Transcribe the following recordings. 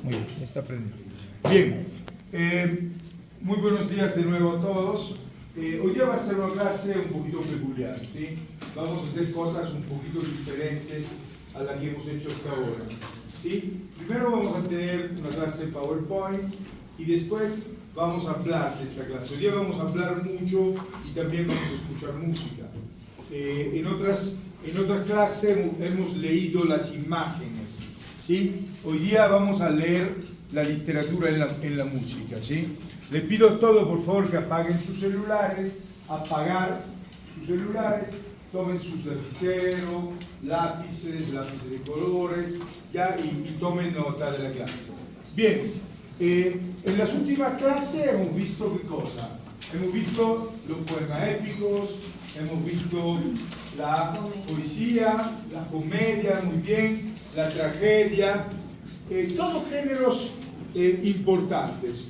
Muy bien, ya está aprendiendo. Bien, muy buenos días de nuevo a todos. Hoy día va a ser una clase un poquito peculiar, ¿sí? Vamos a hacer cosas un poquito diferentes a las que hemos hecho hasta ahora, ¿sí? Primero vamos a tener una clase de PowerPoint y después vamos a hablar de esta clase. Hoy día vamos a hablar mucho y también vamos a escuchar música. En otras clases hemos leído las imágenes, ¿sí? Hoy día vamos a leer la literatura en la música, ¿sí? Les pido a todos, por favor, que apaguen sus celulares, tomen sus lapiceros, lápices de colores, ya, y tomen nota de la clase. Bien, en las últimas clases hemos visto qué cosa. Hemos visto los poemas épicos, hemos visto la poesía, la comedia, muy bien, la tragedia, todos géneros importantes.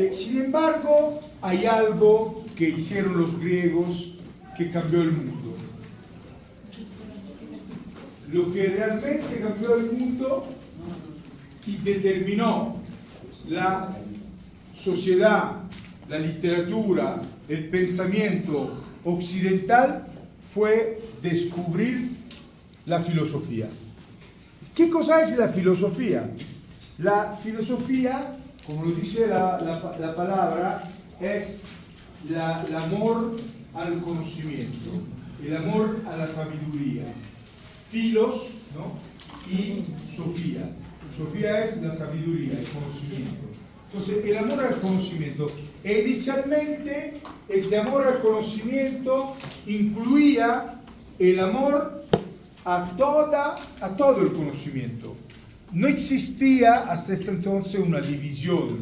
Sin embargo, hay algo que hicieron los griegos que cambió el mundo. Lo que realmente cambió el mundo y determinó la sociedad, la literatura, el pensamiento occidental fue descubrir la filosofía. ¿Qué cosa es la filosofía? La filosofía, como lo dice la palabra, es el amor al conocimiento, el amor a la sabiduría. Filos, ¿no? Y Sofía. Sofía es la sabiduría, el conocimiento. Entonces, el amor al conocimiento. Inicialmente, este amor al conocimiento incluía el amor a todo el conocimiento. No existía hasta este entonces una división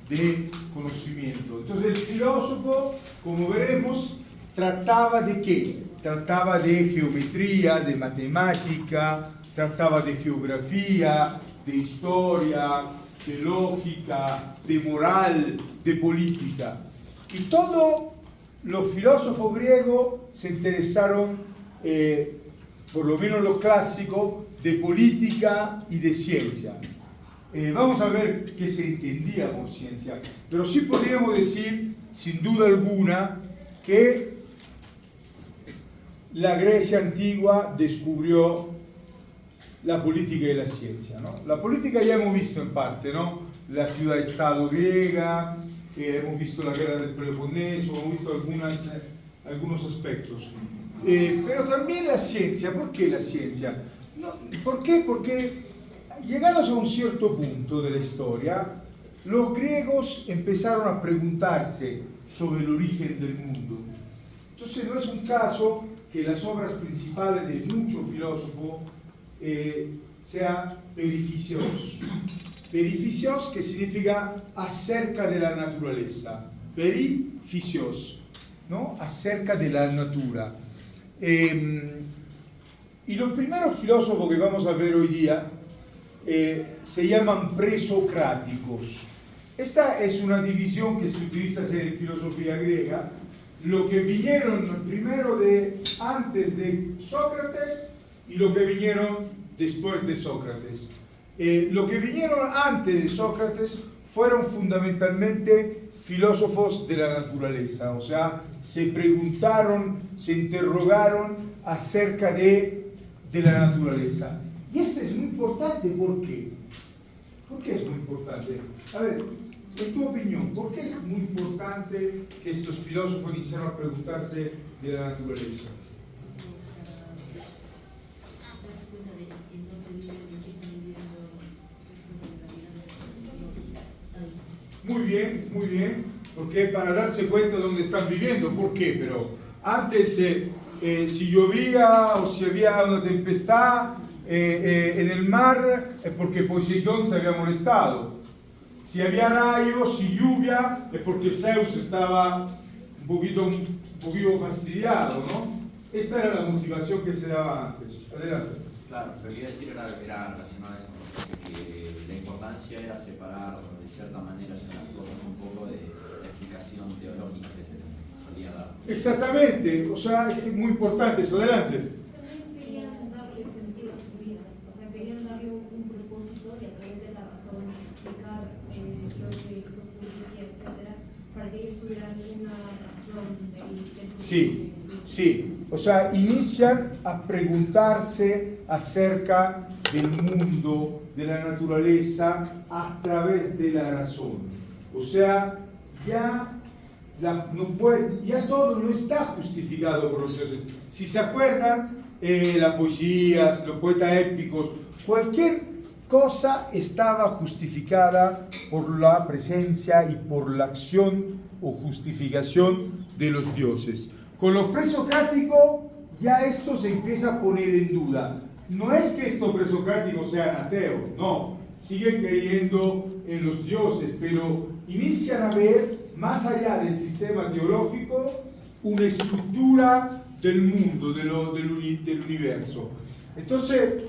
de conocimiento. Entonces, el filósofo, como veremos, trataba de ¿qué? Trataba de geometría, de matemática, trataba de geografía, de historia, de lógica, de moral, de política. Y todos los filósofos griegos se interesaron, por lo menos los clásicos, de política y de ciencia. Vamos a ver qué se entendía por ciencia, pero sí podríamos decir, sin duda alguna, que la Grecia antigua descubrió la política y la ciencia, ¿no? La política ya hemos visto en parte, ¿no? La ciudad-estado griega, hemos visto la guerra del Peloponeso, hemos visto algunos aspectos. Pero también la ciencia. ¿Por qué la ciencia? No, ¿por qué? Porque llegados a un cierto punto de la historia, los griegos empezaron a preguntarse sobre el origen del mundo. Entonces no es un caso que las obras principales de muchos filósofos sea perifisios. Perifisios, que significa acerca de la naturaleza. Perifisios, ¿no? Acerca de la natura. Y los primeros filósofos que vamos a ver hoy día se llaman presocráticos. Esta es una división que se utiliza en filosofía griega. Lo que vinieron primero antes de Sócrates y lo que vinieron después de Sócrates. Lo que vinieron antes de Sócrates fueron fundamentalmente filósofos de la naturaleza, o sea, se preguntaron, se interrogaron acerca de la naturaleza. Y esto es muy importante, ¿por qué? ¿Por qué es muy importante? A ver, en tu opinión, ¿por qué es muy importante que estos filósofos iniciaron a preguntarse de la naturaleza? Muy bien, porque para darse cuenta de dónde están viviendo. ¿Por qué? Pero antes, si llovía o si había una tempestad en el mar, es porque Poseidón se había molestado. Si había rayos y lluvia, es porque Zeus estaba un poquito fastidiado, ¿no? Esta era la motivación que se daba antes. Adelante. Claro, lo que iba a decir era relacionado a eso, ¿no? Que la importancia era separar de cierta manera las cosas un poco de la explicación teológica que se solía dar. Exactamente, o sea, es muy importante eso. Adelante. También querían darle sentido a su vida, o sea, querían darle un propósito y a través de la razón razón, explicar lo que eso ocurría, etcétera, para que ellos tuvieran una razón del Sí, sí. O sea, inician a preguntarse acerca del mundo, de la naturaleza, a través de la razón. O sea, ya todo no está justificado por los dioses. Si se acuerdan, las poesías, los poetas épicos, cualquier cosa estaba justificada por la presencia y por la acción o justificación de los dioses. Con los presocráticos ya esto se empieza a poner en duda. No es que estos presocráticos sean ateos, no, siguen creyendo en los dioses, pero inician a ver, más allá del sistema teológico, una estructura del mundo, del universo. Entonces,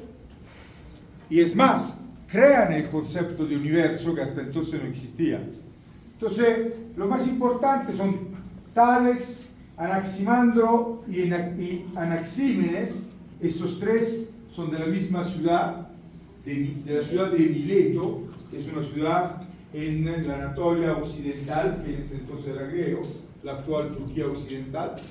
y es más, crean el concepto de universo que hasta entonces no existía. Entonces, lo más importante son Tales, Anaximandro y Anaxímenes. Estos tres son de la misma ciudad, de la ciudad de Mileto, que es una ciudad en la Anatolia occidental, que en ese entonces era griego, la actual Turquía occidental.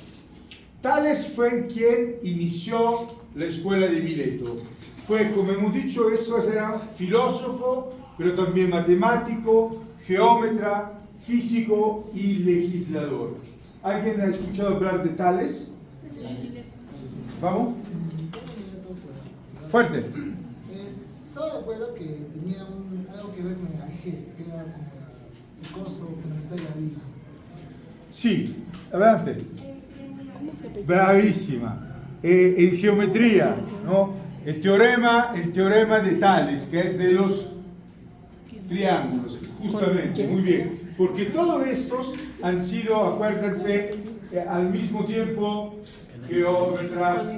Tales fue quien inició la escuela de Mileto. Fue, como hemos dicho, eso era filósofo, pero también matemático, geómetra, físico y legislador. ¿Alguien ha escuchado hablar de Tales? ¿Vamos? Fuerte. Estaba de acuerdo que tenía algo que ver con el Argel, que era como el costo fundamental de la vida. Sí, adelante. Bravísima. En geometría, ¿no? El teorema de Tales, que es de los triángulos, justamente, muy bien. Porque todos estos han sido, acuérdense, al mismo tiempo geómetras,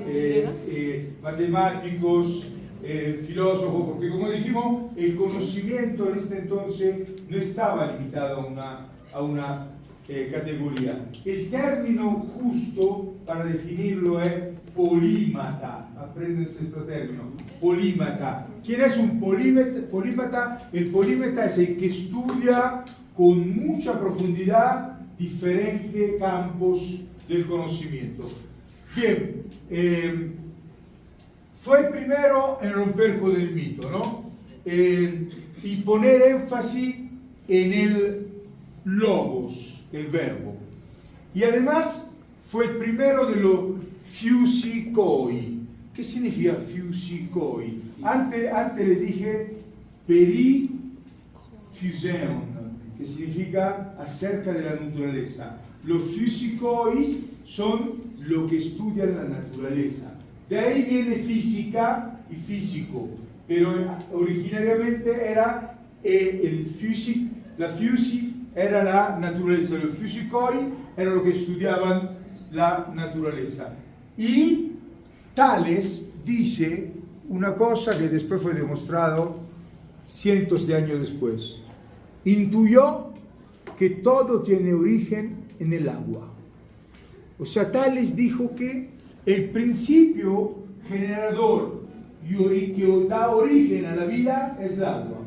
matemáticos, filósofos, porque como dijimos, el conocimiento en este entonces no estaba limitado a una categoría. El término justo para definirlo es polímata. Apréndense este término, polímata. ¿Quién es un polímata? El polímata es el que estudia con mucha profundidad diferentes campos del conocimiento. Bien, fue el primero en romper con el mito, ¿no? Y poner énfasis en el logos, el verbo. Y además fue el primero de los fusicoi. ¿Qué significa fusicoi? Antes le dije perifuseon, que significa acerca de la naturaleza. Los fusicoi son lo que estudian la naturaleza. De ahí viene física y físico, pero originariamente era la fusi era la naturaleza, los fusicoi eran lo que estudiaban la naturaleza. Y Tales dice una cosa que después fue demostrado cientos de años después. Intuyó que todo tiene origen en el agua. O sea, Tales dijo que el principio generador que da origen a la vida es el agua.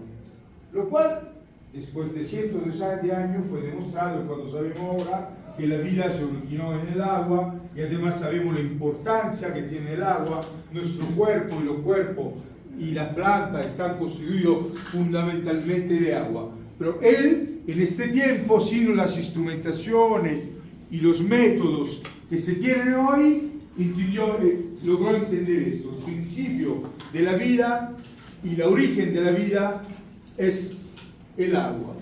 Lo cual, después de cientos de años, fue demostrado, cuando sabemos ahora que la vida se originó en el agua, y además sabemos la importancia que tiene el agua. Nuestro cuerpo y los cuerpos y las plantas están constituidos fundamentalmente de agua. Pero él, en este tiempo, sin las instrumentaciones y los métodos que se tienen hoy, logró entender esto. El principio de la vida y el origen de la vida es el agua.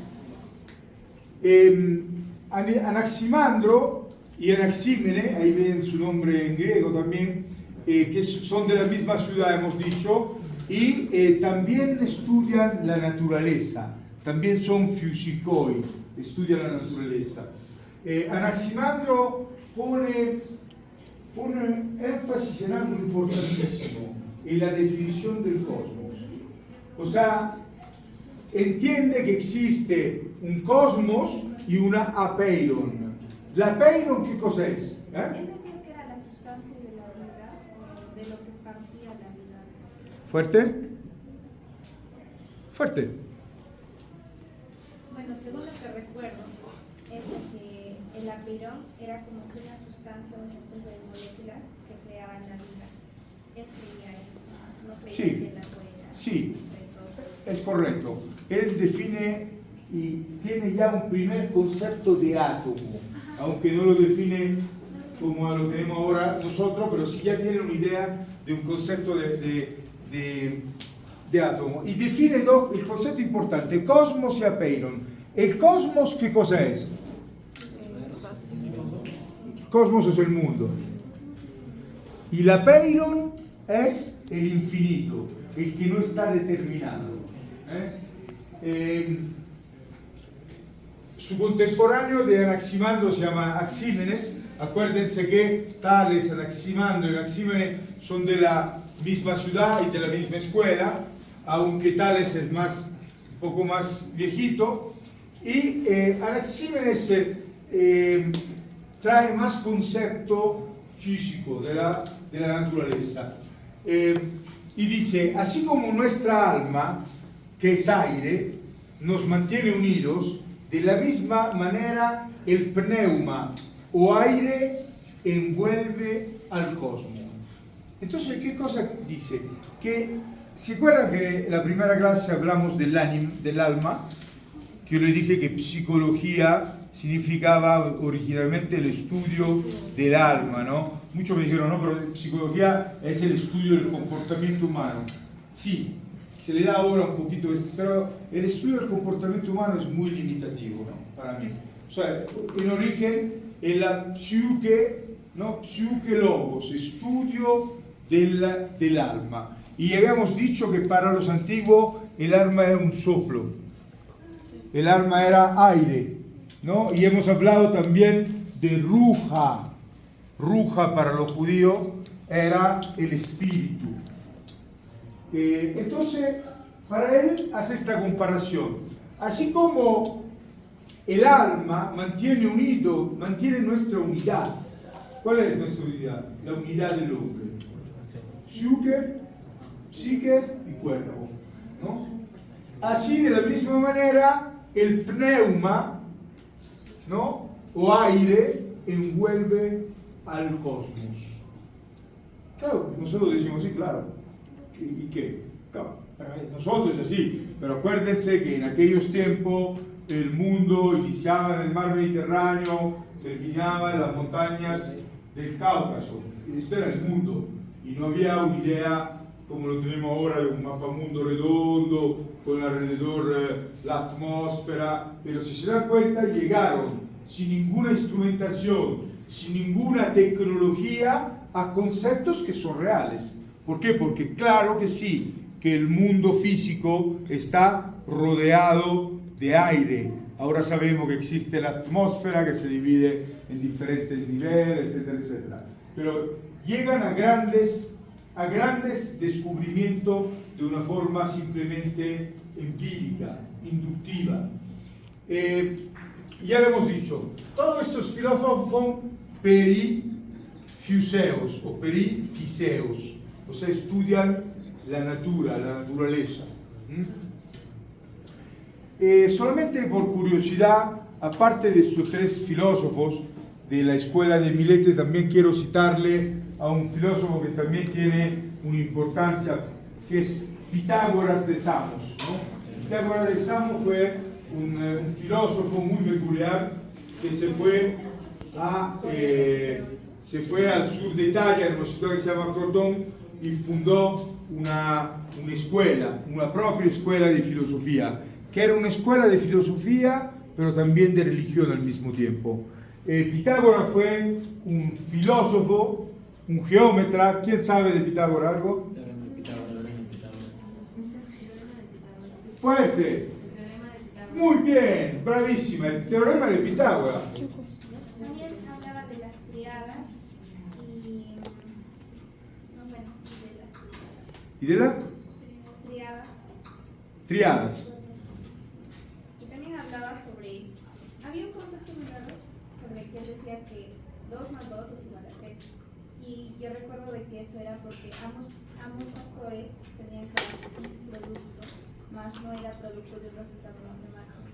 Anaximandro y Anaxímenes, ahí ven su nombre en griego también, que son de la misma ciudad, hemos dicho, y también estudian la naturaleza, también son fusicoi, estudian la naturaleza. Anaximandro pone énfasis en algo importantísimo, en la definición del cosmos. O sea, entiende que existe un cosmos y una apeiron. ¿La apeiron qué cosa es? Él decía que era la sustancia de la vida, o de lo que partía la vida. ¿Fuerte? Fuerte. Bueno, según lo que recuerdo, es de que el apirón era como que una sustancia, un conjunto de moléculas que creaban la vida. Él creía eso, no creía Sí, que la fuera. sí, es correcto. Él define y tiene ya un primer concepto de átomo, aunque no lo define como lo tenemos ahora nosotros, pero sí ya tiene una idea de un concepto de átomo. Y define el concepto importante, cosmos y apeiron. ¿El cosmos qué cosa es? El cosmos es el mundo. Y la apeiron es el infinito, el que no está determinado. Su contemporáneo de Anaximandro se llama Axímenes. Acuérdense que Tales, Anaximandro y Anaxímenes son de la misma ciudad y de la misma escuela, aunque Tales es un poco más viejito. Y Anaxímenes trae más concepto físico de la naturaleza. Y dice, así como nuestra alma, que es aire, nos mantiene unidos, de la misma manera el pneuma o aire envuelve al cosmos. Entonces, ¿qué cosa dice? Que, ¿se acuerdan que en la primera clase hablamos del alma? Que yo le dije que psicología significaba originalmente el estudio del alma, ¿no? Muchos me dijeron, no, pero psicología es el estudio del comportamiento humano. Sí, se le da ahora un poquito, pero el estudio del comportamiento humano es muy limitativo, ¿no? Para mí. O sea, en origen, en la psique, ¿no? Psique logos, estudio del alma. Y habíamos dicho que para los antiguos el alma era un soplo, el alma era aire, ¿no? Y hemos hablado también de ruja. Ruja para los judíos era el espíritu. Entonces, para él hace esta comparación. Así como el alma mantiene unido, mantiene nuestra unidad. ¿Cuál es nuestra unidad? La unidad del hombre. Psique y cuerpo, ¿no? Así, de la misma manera, el pneuma, ¿no? O aire envuelve al cosmos. Claro, nosotros decimos, sí, claro. ¿Y qué? Claro, para nosotros es así, pero acuérdense que en aquellos tiempos el mundo iniciaba en el mar Mediterráneo, terminaba en las montañas del Cáucaso. Este era el mundo, y no había una idea como lo tenemos ahora de un mapamundo redondo, con alrededor la atmósfera, pero si se dan cuenta llegaron sin ninguna instrumentación, sin ninguna tecnología a conceptos que son reales. ¿Por qué? Porque claro que sí, que el mundo físico está rodeado de aire. Ahora sabemos que existe la atmósfera que se divide en diferentes niveles, etcétera, etcétera. Pero llegan a grandes descubrimientos de una forma simplemente empírica, inductiva. Ya lo hemos dicho, todos estos filósofos son perifiseos o perifiseos, o sea, estudian la naturaleza. Solamente por curiosidad, aparte de estos tres filósofos de la escuela de Milete, también quiero citarle a un filósofo que también tiene una importancia, que es Pitágoras de Samos, ¿no? Pitágoras de Samos fue un filósofo muy peculiar que se fue al sur de Italia, en una ciudad que se llama Crotone, y fundó una escuela, una propia escuela de filosofía, que era una escuela de filosofía, pero también de religión al mismo tiempo. Pitágoras fue un filósofo, un geómetra. ¿Quién sabe de Pitágoras algo? Fuerte. Muy bien, bravísima. El teorema de Pitágoras. También hablaba de las triadas y... No, bueno, de las triadas. ¿Y de la? Triadas. Triadas. Y también hablaba sobre... Había un concepto muy raro sobre que él decía que 2 más 2 es igual a 3. Y yo recuerdo de que eso era porque ambos factores tenían que dar un producto, más no era producto de un resultado matemático,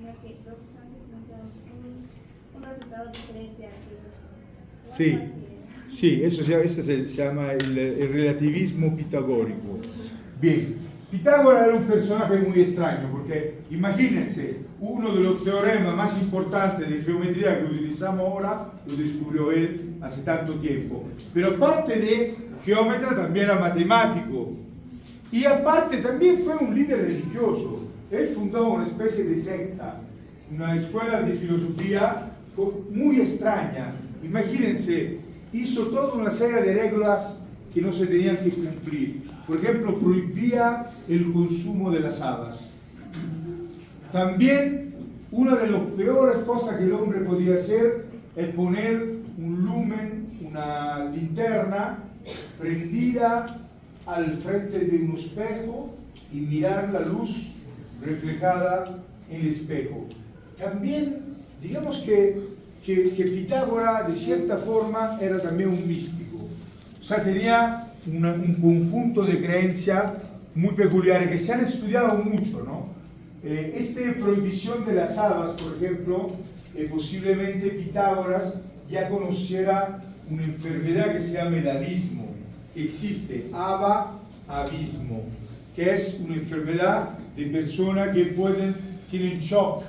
sino que dos sustancias no te dan un resultado diferente al que ellos son. Sí, sí, eso se llama el relativismo pitagórico. Bien, Pitágoras era un personaje muy extraño, porque imagínense, uno de los teoremas más importantes de geometría que utilizamos ahora lo descubrió él hace tanto tiempo. Pero aparte de geómetra también era matemático y aparte también fue un líder religioso. Él fundó una especie de secta, una escuela de filosofía muy extraña. Imagínense, hizo toda una serie de reglas que no se tenían que cumplir. Por ejemplo, prohibía el consumo de las habas. También, una de las peores cosas que el hombre podía hacer es poner un lumen, una linterna prendida al frente de un espejo y mirar la luz reflejada en el espejo. También, digamos que Pitágoras, de cierta forma, era también un místico. O sea, tenía un conjunto de creencias muy peculiares que se han estudiado mucho, ¿no? Esta prohibición de las habas, por ejemplo, posiblemente Pitágoras ya conociera una enfermedad que se llama el abismo, que existe, abismo, que es una enfermedad de personas que tienen shock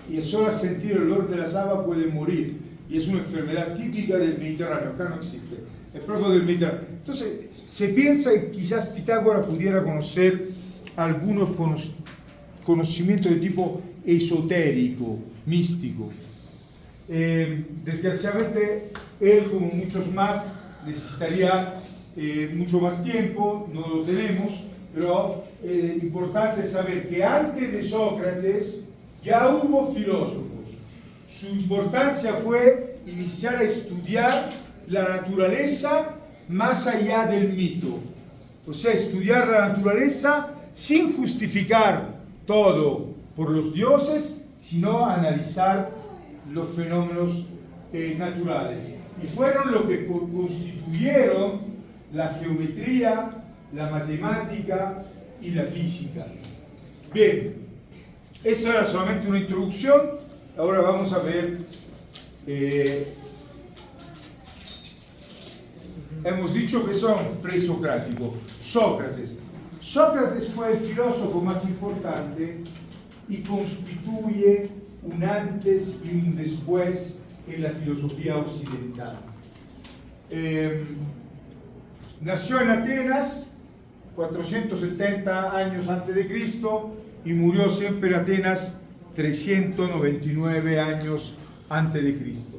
y solo al sentir el olor de las habas pueden morir, y es una enfermedad típica del Mediterráneo, acá no existe, es propio del Mediterráneo. Entonces, se piensa que quizás Pitágoras pudiera conocer algunos conocimientos de tipo esotérico, místico. Desgraciadamente, él, como muchos más, necesitaría mucho más tiempo, no lo tenemos, pero es importante saber que antes de Sócrates ya hubo filósofos. Su importancia fue iniciar a estudiar la naturaleza más allá del mito. O sea, estudiar la naturaleza sin justificar todo por los dioses, sino analizar los fenómenos naturales. Y fueron los que constituyeron la geometría, la matemática y la física. Bien, esa era solamente una introducción. Ahora vamos a ver, hemos dicho que son presocráticos. Sócrates fue el filósofo más importante y constituye un antes y un después en la filosofía occidental. Nació en Atenas 470 años antes de Cristo y murió siempre en Atenas 399 años antes de Cristo.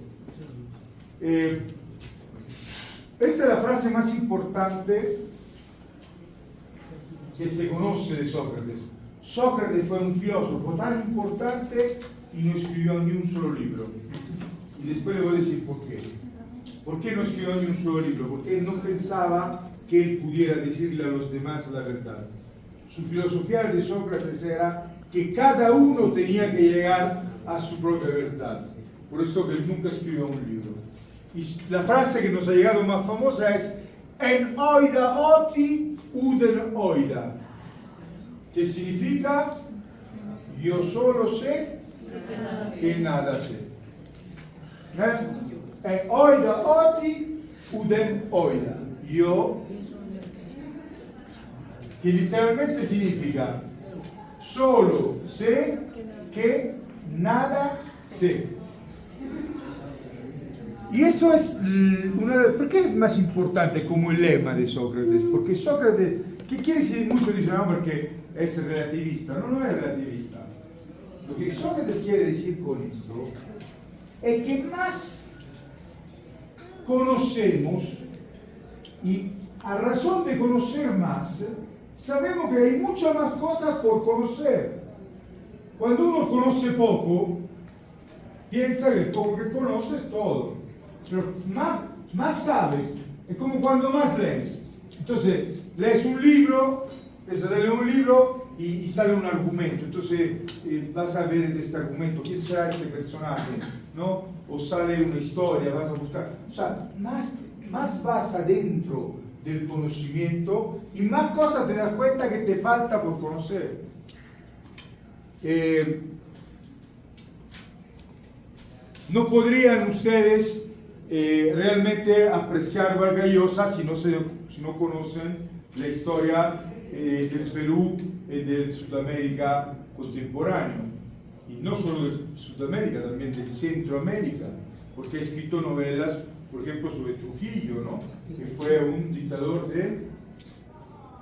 Esta es la frase más importante que se conoce de Sócrates. Sócrates fue un filósofo tan importante y no escribió ni un solo libro. Y después le voy a decir por qué. ¿Por qué no escribió ni un solo libro? Porque él no pensaba que él pudiera decirle a los demás la verdad. Su filosofía de Sócrates era que cada uno tenía que llegar a su propia verdad. Por eso que él nunca escribió un libro. Y la frase que nos ha llegado más famosa es en oida oti uden oida, que significa yo solo sé que nada sé. En oida oti uden oida, yo, que literalmente significa solo sé que nada sé. Y eso es ¿por qué es más importante como el lema de Sócrates? Porque Sócrates, ¿qué quiere decir? Muchos dicen, no, porque es relativista. No, no es relativista. Lo que Sócrates quiere decir con esto es que más conocemos, y a razón de conocer más, sabemos que hay muchas más cosas por conocer. Cuando uno conoce poco, piensa que el poco que conoce es todo. Pero más sabes, es como cuando más lees. Entonces, lees un libro, empiezas a leer un libro y sale un argumento. Entonces, vas a ver este argumento, quién será este personaje, ¿no? O sale una historia, vas a buscar. O sea, más vas adentro del conocimiento y más cosas te das cuenta que te falta por conocer. no podrían ustedes realmente apreciar Vargas Llosa si no conocen la historia del Perú y del Sudamérica contemporáneo. Y no solo de Sudamérica, también de Centroamérica, porque ha escrito novelas, por ejemplo, sobre Trujillo, ¿no? Que fue un dictador de...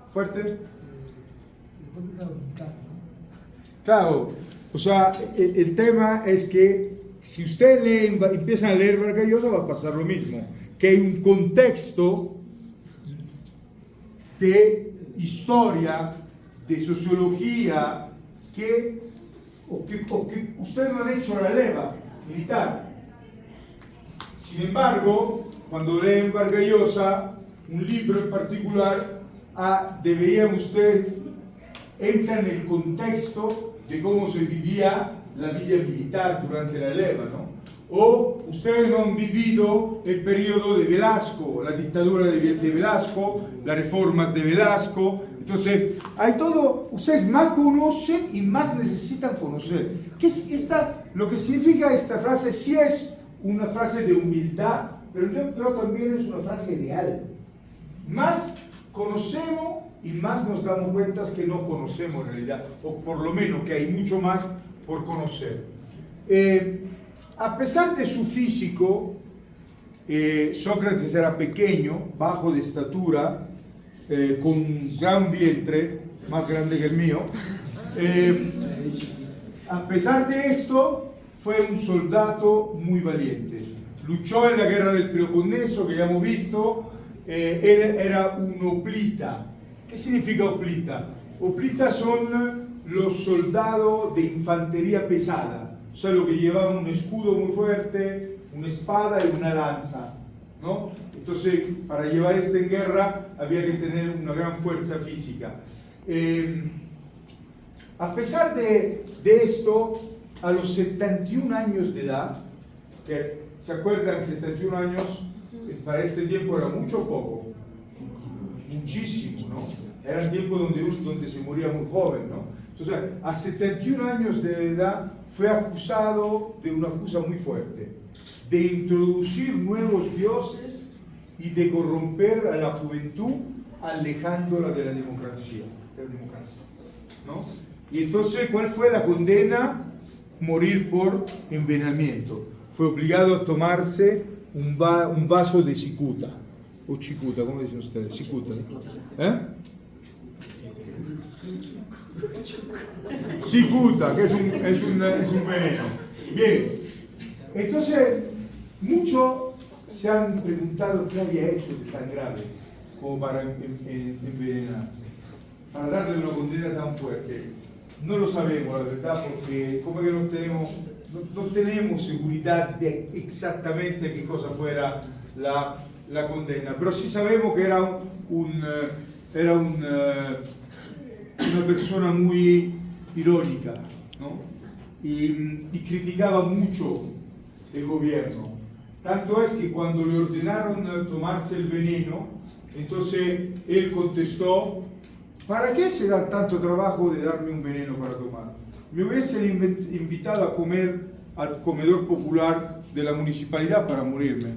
¿Fuerte? República Dominicana, ¿no? Claro, o sea, el tema es que si ustedes empiezan a leer Vargas Llosa va a pasar lo mismo, que hay un contexto de historia, de sociología, que ustedes no han hecho la leva militar. Sin embargo, cuando leen Vargas Llosa, un libro en particular, deberían ustedes entrar en el contexto de cómo se vivía la vida militar durante la leva, ¿no? O ustedes no han vivido el periodo de Velasco, la dictadura de Velasco, las reformas de Velasco. Entonces, hay todo, ustedes más conocen y más necesitan conocer. ¿Qué es lo que significa esta frase? Sí es una frase de humildad, pero yo creo también es una frase real. Más conocemos y más nos damos cuenta que no conocemos en realidad, o por lo menos que hay mucho más por conocer. A pesar de su físico, Sócrates era pequeño, bajo de estatura, con un gran vientre, más grande que el mío. A pesar de esto, fue un soldado muy valiente. Luchó en la guerra del Peloponeso, que ya hemos visto. Era un hoplita. ¿Qué significa hoplita? Hoplita son los soldados de infantería pesada, o sea, los que llevaban un escudo muy fuerte, una espada y una lanza, ¿no? Entonces, para llevar esto en guerra había que tener una gran fuerza física. A pesar de esto, a los 71 años de edad, que se acuerdan, 71 años para este tiempo era mucho o poco, muchísimo, ¿no? Era el tiempo donde se moría muy joven, ¿no? Entonces, a 71 años de edad fue acusado de una acusa muy fuerte, de introducir nuevos dioses y de corromper a la juventud alejándola de la democracia, ¿no? Y entonces, ¿cuál fue la condena? Morir por envenenamiento. Fue obligado a tomarse un vaso de cicuta, o chicuta, ¿cómo dicen ustedes? Cicuta. ¿Eh? Cicuta, que es un veneno. Bien, entonces muchos se han preguntado qué había hecho de tan grave como para envenenarse, para darle una condena tan fuerte. No lo sabemos, la verdad, porque como que no tenemos seguridad de exactamente qué cosa fuera la condena, pero sí sabemos que era una persona muy irónica, ¿no? Y criticaba mucho el gobierno. Tanto es que cuando le ordenaron tomarse el veneno, entonces él contestó: ¿para qué se da tanto trabajo de darme un veneno para tomar? Me hubiesen invitado a comer al comedor popular de la municipalidad para morirme,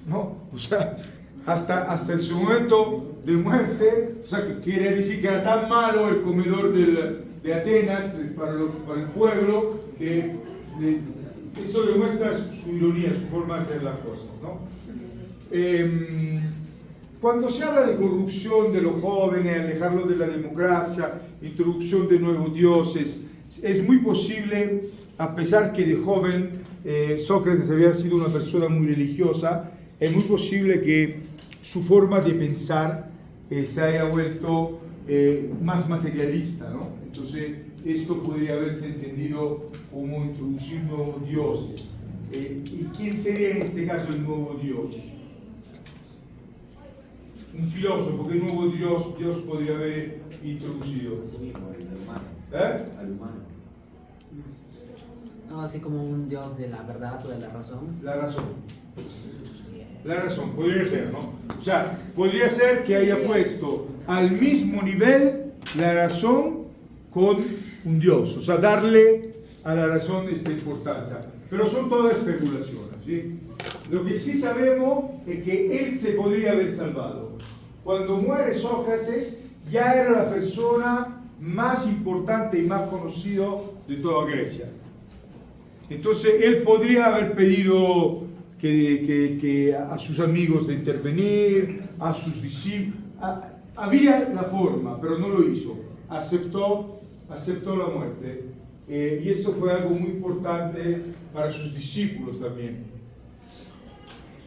¿no? O sea, hasta en su momento de muerte, o sea, que quiere decir que era tan malo el comedor de Atenas para el pueblo, que esto demuestra su ironía, su forma de hacer las cosas, ¿no? Cuando se habla de corrupción de los jóvenes, alejarlos de la democracia, introducción de nuevos dioses, es muy posible, a pesar que de joven Sócrates había sido una persona muy religiosa, es muy posible que su forma de pensar se haya vuelto más materialista, ¿no? Entonces, esto podría haberse entendido como introducir nuevos dioses. ¿Y quién sería en este caso el nuevo dios? Un filósofo. ¿Qué nuevo dios podría haber introducido? Así mismo, al humano. Al humano. No, así como un dios de la verdad o de la razón. La razón. La razón, podría ser, ¿no? O sea, podría ser que haya puesto al mismo nivel la razón con un dios. O sea, darle a la razón esta importancia. Pero son todas especulaciones, ¿sí? Lo que sí sabemos es que él se podría haber salvado. Cuando muere Sócrates, ya era la persona más importante y más conocida de toda Grecia. Entonces él podría haber pedido que a sus amigos de intervenir, a sus discípulos. Había la forma, pero no lo hizo. Aceptó la muerte. Y esto fue algo muy importante para sus discípulos también.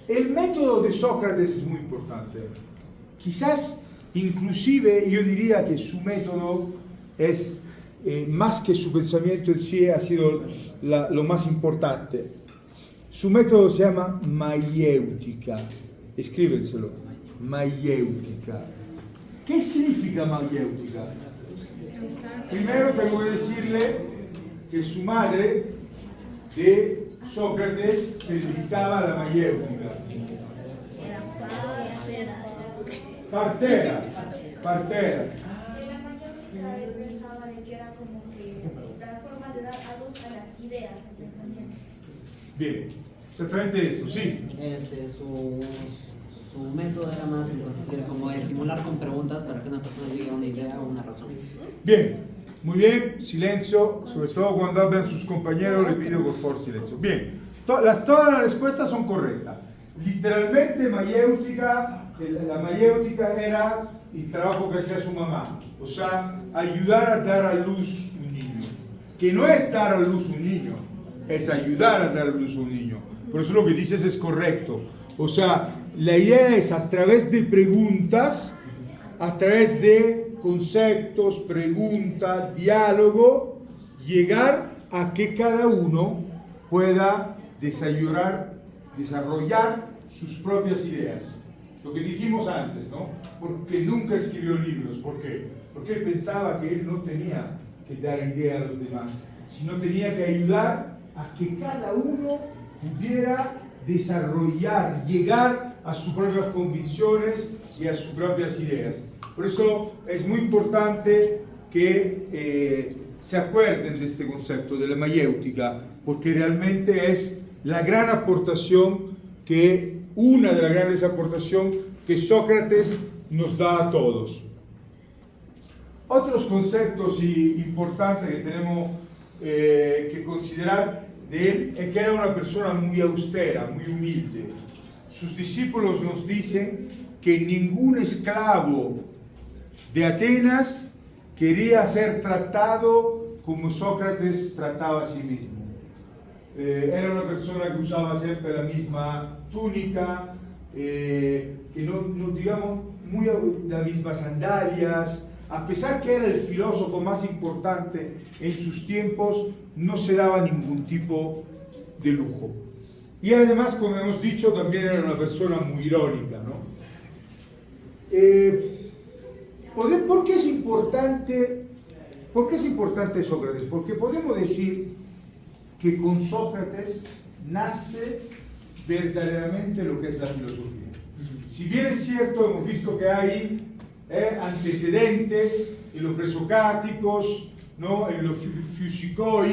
El método de Sócrates es muy importante. Quizás, inclusive, yo diría que su método es, más que su pensamiento en sí, ha sido lo más importante. Su método se llama mayéutica. Escríbenselo. Mayéutica. ¿Qué significa mayéutica? Primero tengo que decirle que su madre de Sócrates se dedicaba a la mayéutica. Partera. En la mayéutica él pensaba de que era como que la forma de dar a luz a las ideas, al pensamiento. Bien, exactamente esto, sí. Su método era más en consistir como estimular con preguntas para que una persona diga una idea o una razón. Bien, muy bien, silencio, sobre todo cuando hablan sus compañeros, le pido por favor silencio. Bien, todas las respuestas son correctas. Literalmente la mayéutica era el trabajo que hacía su mamá, o sea, ayudar a dar a luz un niño, que no es dar a luz un niño, es ayudar a dar a luz un niño. Por eso lo que dices es correcto, o sea, la idea es a través de preguntas, a través de conceptos, preguntas, diálogo, llegar a que cada uno pueda desarrollar sus propias ideas. Lo que dijimos antes, ¿no? Porque nunca escribió libros. ¿Por qué? Porque él pensaba que él no tenía que dar idea a los demás, sino tenía que ayudar a que cada uno pudiera desarrollar, llegar a sus propias convicciones y a sus propias ideas. Por eso es muy importante que se acuerden de este concepto de la mayéutica, porque realmente es la gran aportación una de las grandes aportaciones que Sócrates nos da a todos. Otros conceptos importantes que tenemos que considerar de él es que era una persona muy austera, muy humilde. Sus discípulos nos dicen que ningún esclavo de Atenas quería ser tratado como Sócrates trataba a sí mismo. Era una persona que usaba siempre la misma túnica, que no digamos, muy las mismas sandalias. A pesar que era el filósofo más importante en sus tiempos, no se daba ningún tipo de lujo. Y además, como hemos dicho, también era una persona muy irónica, ¿no? ¿Por qué es importante Sócrates? Porque podemos decir que con Sócrates nace verdaderamente lo que es la filosofía. Si bien es cierto, hemos visto que hay antecedentes en los presocráticos, ¿no? En los físicos,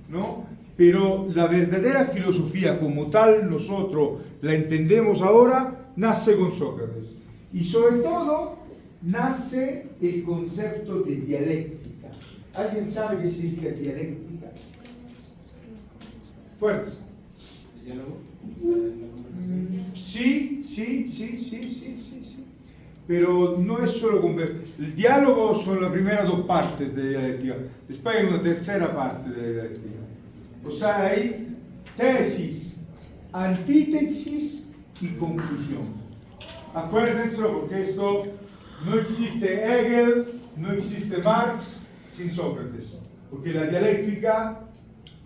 ¿no? Pero la verdadera filosofía como tal, nosotros la entendemos ahora, nace con Sócrates. Y sobre todo, nace el concepto de dialéctica. ¿Alguien sabe qué significa dialéctica? Fuerza. ¿Diálogo? Sí. Pero no es solo el diálogo son las primeras dos partes de la dialéctica. Después hay una tercera parte de la dialéctica. O sea, hay tesis, antítesis y conclusión. Acuérdense, porque esto no existe Hegel, no existe Marx sin Sócrates. Porque la dialéctica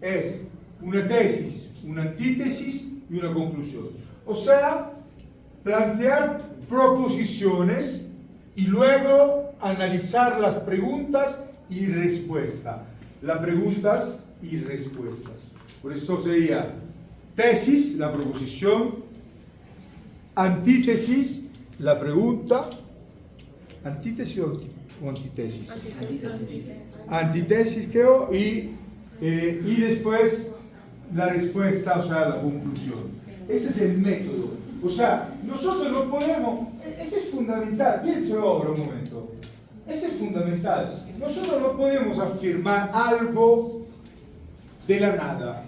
es una tesis, una antítesis y una conclusión. O sea, plantear proposiciones y luego analizar las preguntas y respuestas. Las preguntas y respuestas. Por esto sería tesis, la proposición, antítesis, la pregunta, antítesis o antitesis. Antítesis creo, y y después la respuesta, o sea, la conclusión. Ese es el método. O sea, nosotros no podemos, ese es fundamental, piénselo ahora un momento. Ese es fundamental. Nosotros no podemos afirmar algo de la nada.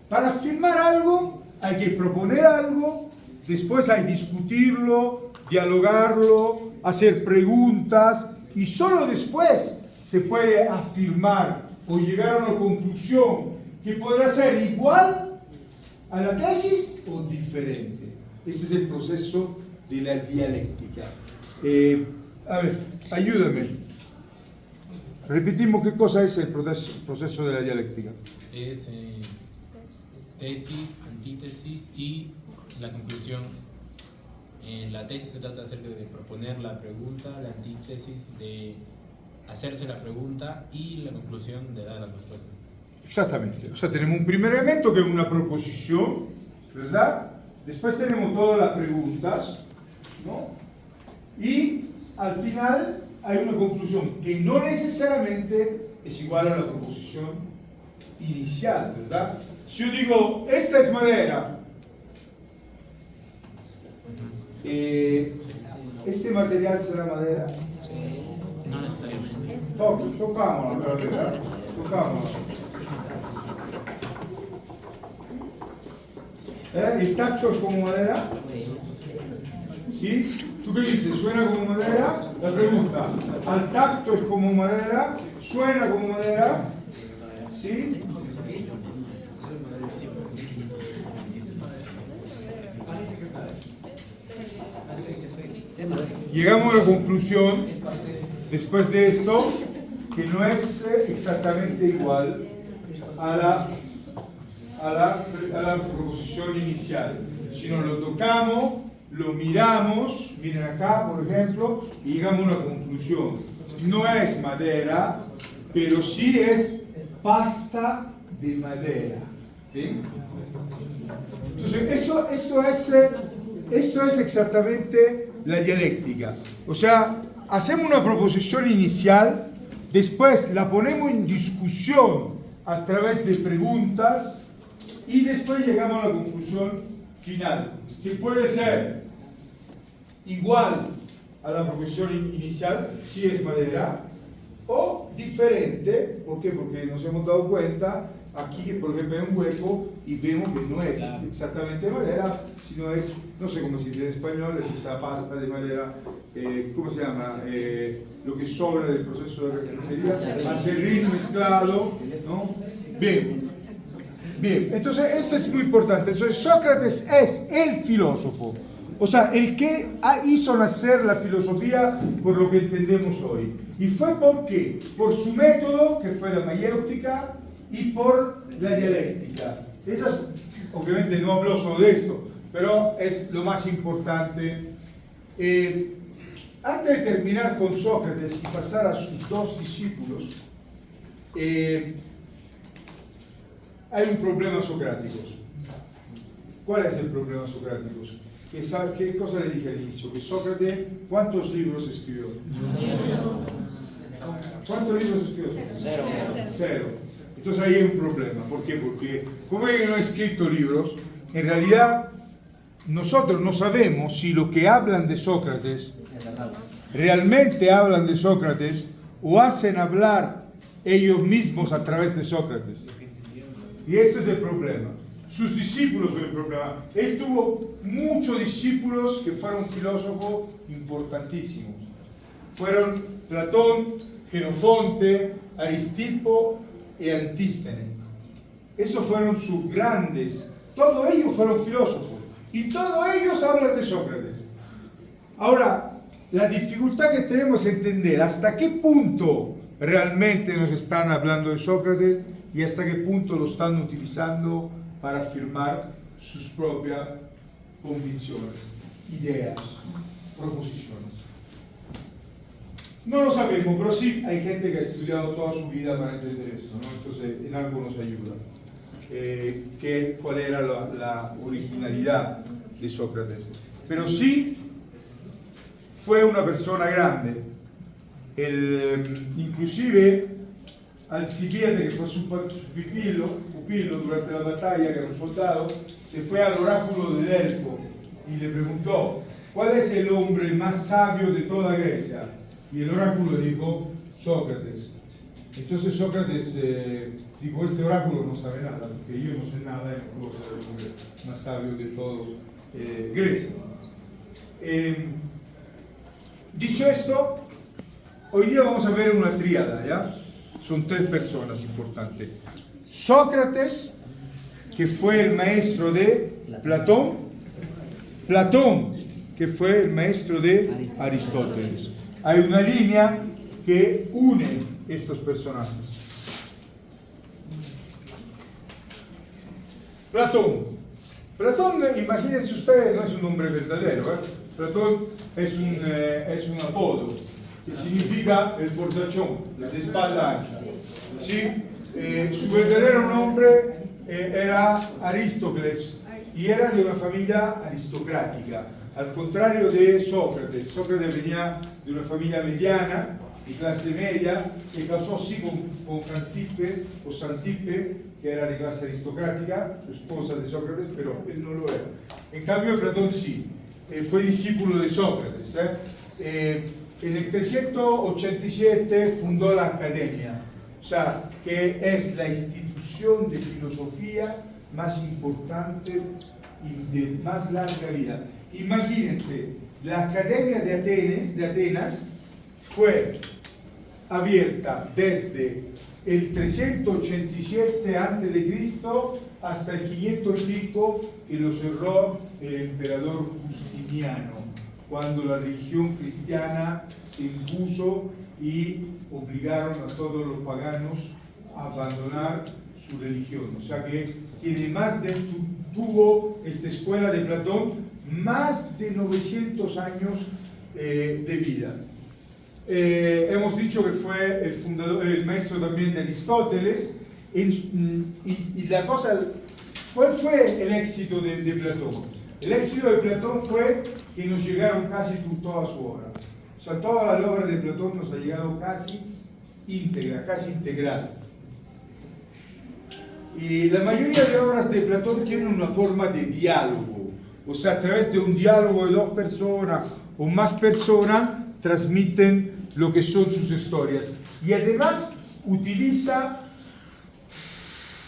Para afirmar algo hay que proponer algo, después hay que discutirlo, dialogarlo, hacer preguntas y solo después se puede afirmar o llegar a una conclusión que podrá ser igual a la tesis o diferente. Ese es el proceso de la dialéctica. A ver, ayúdame. Repetimos qué cosa es el proceso de la dialéctica. Es tesis, antítesis y la conclusión. En la tesis se trata acerca de proponer la pregunta, la antítesis de hacerse la pregunta y la conclusión de dar la respuesta. Exactamente. O sea, tenemos un primer elemento que es una proposición, ¿verdad? Después tenemos todas las preguntas, ¿no? Y al final hay una conclusión que no necesariamente es igual a la proposición inicial, ¿verdad? Si yo digo, esta es madera, ¿este material será madera? No necesariamente. Tocámosla, ¿verdad? Tocámosla. ¿El tacto es como madera? ¿Sí? ¿Tú qué dices? ¿Suena como madera? La pregunta, ¿al tacto es como madera? ¿Suena como madera? ¿Sí? Llegamos a la conclusión, después de esto, que no es exactamente igual a la proposición inicial, sino lo tocamos, lo miramos, miren acá por ejemplo, y llegamos a una conclusión. No es madera, pero sí es pasta de madera. ¿Sí? Entonces, esto es exactamente la dialéctica. O sea, hacemos una proposición inicial, después la ponemos en discusión a través de preguntas y después llegamos a la conclusión final, que puede ser igual a la proposición inicial, si es madera, o diferente. ¿Por qué? Porque nos hemos dado cuenta aquí que, por ejemplo, hay un hueco y vemos que no es exactamente madera, sino es, no sé cómo se dice en español, es esta pasta de madera, ¿cómo se llama? Lo que sobra del proceso de refinería, acerrín mezclado, ¿no? Bien. Bien, entonces eso es muy importante. Entonces Sócrates es el filósofo, o sea, el que hizo nacer la filosofía por lo que entendemos hoy. ¿Y fue por qué? Por su método, que fue la mayéutica, y por la dialéctica. Esas, obviamente no hablo solo de esto, pero es lo más importante. Antes de terminar con Sócrates y pasar a sus dos discípulos, hay un problema socrático. ¿Cuál es el problema socrático? ¿Qué cosa le dije al inicio? Que Sócrates, ¿cuántos libros escribió? ¿Cuántos libros escribió? Cero. Entonces ahí hay un problema. ¿Por qué? Porque como él no ha escrito libros, en realidad nosotros no sabemos si lo que hablan de Sócrates realmente hablan de Sócrates o hacen hablar ellos mismos a través de Sócrates. Y ese es el problema. Sus discípulos son el problema. Él tuvo muchos discípulos que fueron filósofos importantísimos. Fueron Platón, Jenofonte, Aristipo y Antístenes. Esos fueron sus grandes. Todos ellos fueron filósofos. Y todos ellos hablan de Sócrates. Ahora, la dificultad que tenemos es entender hasta qué punto realmente nos están hablando de Sócrates y hasta qué punto lo están utilizando para afirmar sus propias convicciones, ideas, proposiciones. No lo sabemos, pero sí hay gente que ha estudiado toda su vida para entender esto, ¿no? Entonces en algo nos ayuda. ¿Cuál era la originalidad de Sócrates? Pero sí fue una persona grande. Inclusive Alcibiade, que fue su pupilo durante la batalla, que era un soldado, se fue al oráculo de Delfo y le preguntó, ¿cuál es el hombre más sabio de toda Grecia? Y el oráculo dijo, Sócrates. Entonces Sócrates dijo, este oráculo no sabe nada, porque yo no sé nada y no puedo ser el hombre más sabio de todo Grecia. Dicho esto, hoy día vamos a ver una tríada, ¿ya? Son tres personas importantes. Sócrates, que fue el maestro de Platón. Platón, que fue el maestro de Aristóteles. Hay una línea que une estos personajes. Platón. Platón, imagínense ustedes, no es un nombre verdadero, ¿eh? Platón es un apodo que significa el fortachón, la de espalda ancha. ¿Sí? Su verdadero nombre era Aristócles y era de una familia aristocrática, al contrario de Sócrates. Sócrates venía de una familia mediana, de clase media, se casó sí con Xantippe o Xantippe, que era de clase aristocrática, su esposa de Sócrates, pero él no lo era. En cambio, Platón sí, fue discípulo de Sócrates. En el 387 fundó la Academia, o sea, que es la institución de filosofía más importante y de más larga vida. Imagínense, la Academia de Atenas fue abierta desde el 387 a.C. hasta el 500 y pico, que lo cerró el emperador Justiniano, cuando la religión cristiana se impuso y obligaron a todos los paganos a abandonar su religión. O sea que tuvo esta escuela de Platón más de 900 años de vida. Hemos dicho que fue el fundador, el maestro también de Aristóteles. Y la cosa, ¿cuál fue el éxito de Platón? El éxito de Platón fue que nos llegaron casi toda su obra. O sea, toda la obra de Platón nos ha llegado casi íntegra, casi integral. Y la mayoría de obras de Platón tienen una forma de diálogo. O sea, a través de un diálogo de dos personas o más personas, transmiten lo que son sus historias. Y además utiliza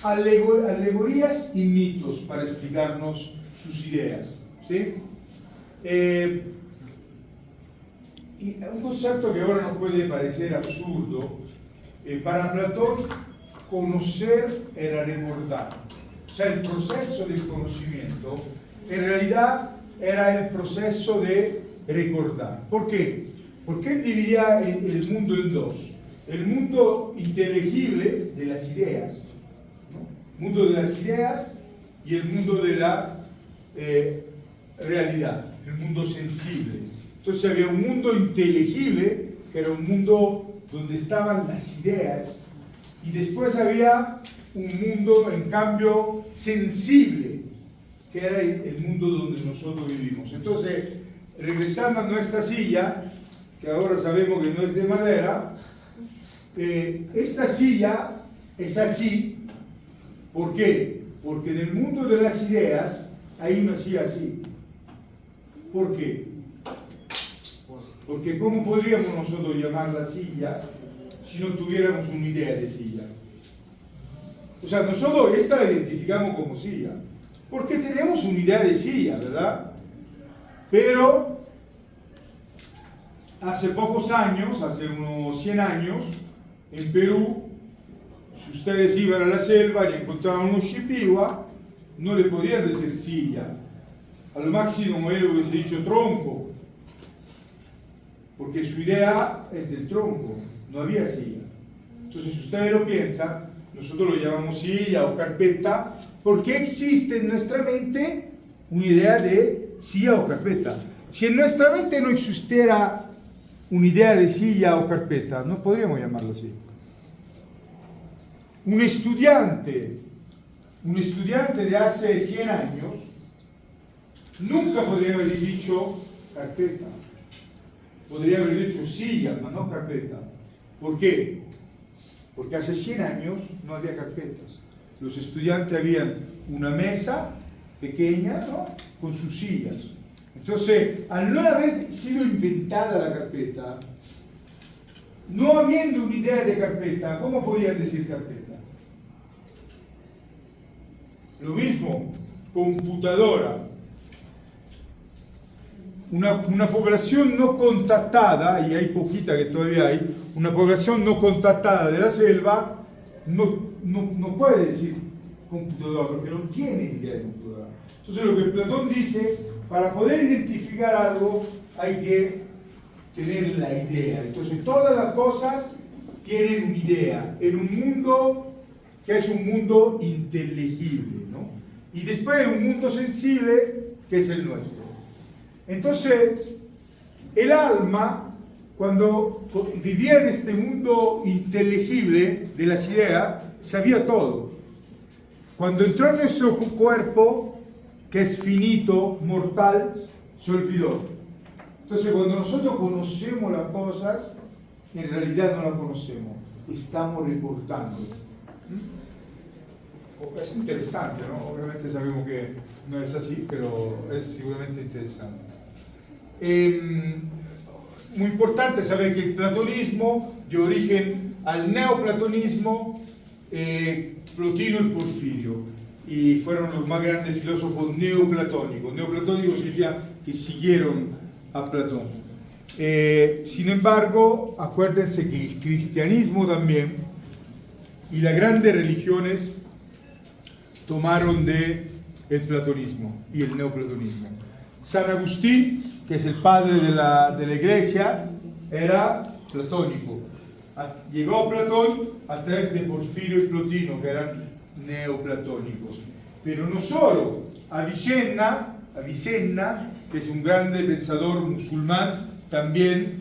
alegorías y mitos para explicarnos sus ideas. ¿Sí? Y un concepto que ahora nos puede parecer absurdo, para Platón conocer era recordar. O sea, el proceso del conocimiento en realidad era el proceso de recordar. ¿Por qué? Porque él dividía el mundo en dos. El mundo inteligible de las ideas, ¿no? Mundo de las ideas y el mundo de la realidad, el mundo sensible. Entonces había un mundo inteligible, que era un mundo donde estaban las ideas, y después había un mundo, en cambio, sensible, que era el mundo donde nosotros vivimos. Entonces, regresando a nuestra silla, que ahora sabemos que no es de madera, esta silla es así. ¿Por qué? Porque en el mundo de las ideas hay una silla así. ¿Por qué? Porque ¿cómo podríamos nosotros llamar la silla si no tuviéramos una idea de silla? O sea, nosotros esta la identificamos como silla, porque tenemos una idea de silla, ¿verdad? Pero hace pocos años, hace unos 100 años, en Perú, si ustedes iban a la selva y encontraban un shipiwa, no le podían decir silla. A lo máximo él hubiese dicho tronco, porque su idea es del tronco, no había silla. Entonces, si ustedes lo piensan, nosotros lo llamamos silla o carpeta, porque existe en nuestra mente una idea de silla o carpeta. Si en nuestra mente no existiera una idea de silla o carpeta, no podríamos llamarlo así. Un estudiante de hace 100 años nunca podría haber dicho carpeta. Podría haber dicho silla, pero no carpeta. ¿Por qué? porque hace 100 años no había carpetas. Los estudiantes habían una mesa pequeña, ¿no?, con sus sillas. Entonces, al no haber sido inventada la carpeta, no habiendo una idea de carpeta, ¿cómo podían decir carpeta? Lo mismo, computadora. Una población no contactada, y hay poquita que todavía hay, una población no contactada de la selva no puede decir computadora, porque no tiene idea de computadora. Entonces lo que Platón dice, para poder identificar algo hay que tener la idea. Entonces todas las cosas tienen una idea, en un mundo que es un mundo inteligible, ¿no? Y después un mundo sensible que es el nuestro. Entonces, el alma, cuando vivía en este mundo inteligible de las ideas, sabía todo. Cuando entró en nuestro cuerpo, que es finito, mortal, se olvidó. Entonces, cuando nosotros conocemos las cosas, en realidad no las conocemos, estamos reportando. Es interesante, ¿no? Obviamente sabemos que no es así, pero es seguramente interesante. Muy importante saber que el platonismo dio origen al neoplatonismo, Plotino y Porfirio, y fueron los más grandes filósofos neoplatónicos. Neoplatónicos significa que siguieron a Platón. Sin embargo, acuérdense que el cristianismo también y las grandes religiones tomaron del platonismo y el neoplatonismo. San Agustín, que es el padre de la iglesia, era platónico. Llegó a Platón a través de Porfirio y Plotino, que eran neoplatónicos. Pero no solo, Avicenna, que es un grande pensador musulmán, también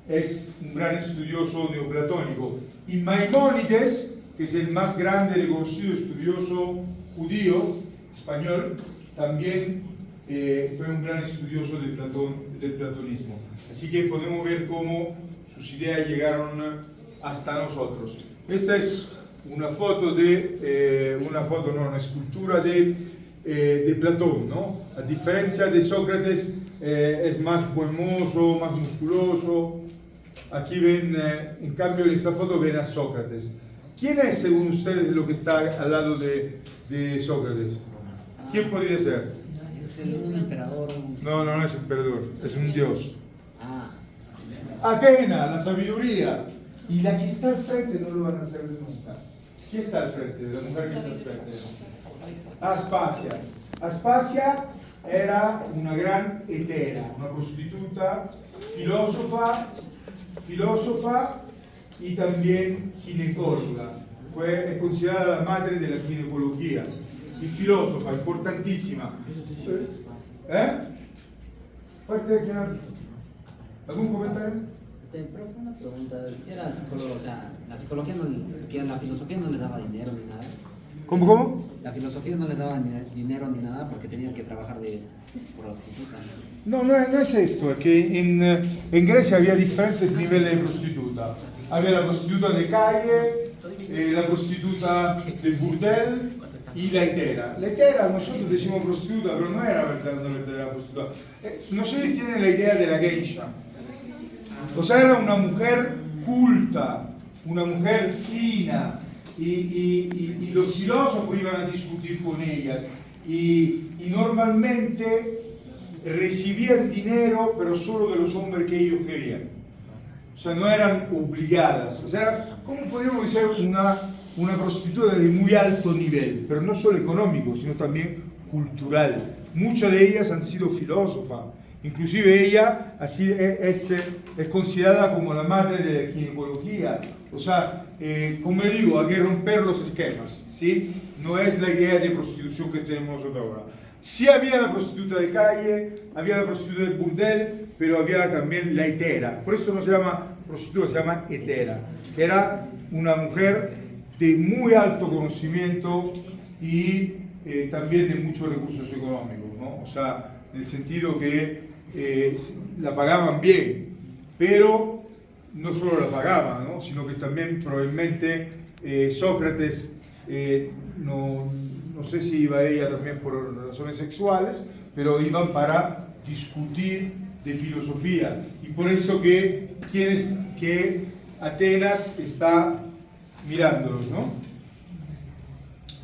es un gran estudioso neoplatónico. Y Maimónides, que es el más grande y reconocido estudioso judío español, también fue un gran estudioso del platonismo. Así que podemos ver cómo sus ideas llegaron hasta nosotros. Esta es una foto una escultura de Platón, ¿no? A diferencia de Sócrates, es más buenoso, más musculoso. Aquí ven, en cambio en esta foto ven a Sócrates. ¿Quién es, según ustedes, lo que está al lado de Sócrates? ¿Quién podría ser? Es un emperador. No es emperador, es un dios. Ah. Atena, la sabiduría. Y la que está al frente no lo van a hacer nunca. ¿Quién está al frente? La mujer que está al frente. Aspasia. Aspasia era una gran hetera, una prostituta, filósofa y también ginecóloga. Es considerada la madre de la ginecología y filósofa, importantísima. Fuerte, ¿algún comentario? Pero una pregunta, si era psicólogo, o sea, la filosofía no les daba dinero ni nada. ¿Cómo? La filosofía no les daba ni dinero ni nada porque tenían que trabajar de prostitutas. No es esto, es que en Grecia había diferentes niveles de prostituta. Había la prostituta de calle, la prostituta del burdel y la hetera. La hetera, nosotros decimos prostituta, pero no era verdadera prostituta. No sé si tienen la idea de la geisha. O sea, era una mujer culta, una mujer fina, y los filósofos iban a discutir con ellas. Y normalmente recibían dinero, pero solo de los hombres que ellos querían. O sea, no eran obligadas. O sea, ¿cómo podríamos decir una prostituta de muy alto nivel? Pero no solo económico, sino también cultural. Muchas de ellas han sido filósofas. Inclusive ella así es considerada como la madre de la ginecología. O sea, como le digo, hay que romper los esquemas, ¿sí? No es la idea de prostitución que tenemos nosotros ahora. Sí había la prostituta de calle, había la prostituta de burdel, pero había también la hetera. Por eso no se llama prostituta, se llama hetera. Era una mujer de muy alto conocimiento y también de muchos recursos económicos, ¿no? O sea, en el sentido que la pagaban bien, pero no solo la pagaban, ¿no? Sino que también probablemente Sócrates, no sé si iba ella también por razones sexuales, pero iban para discutir de filosofía. Y por eso que Atenas está mirándolos, ¿no?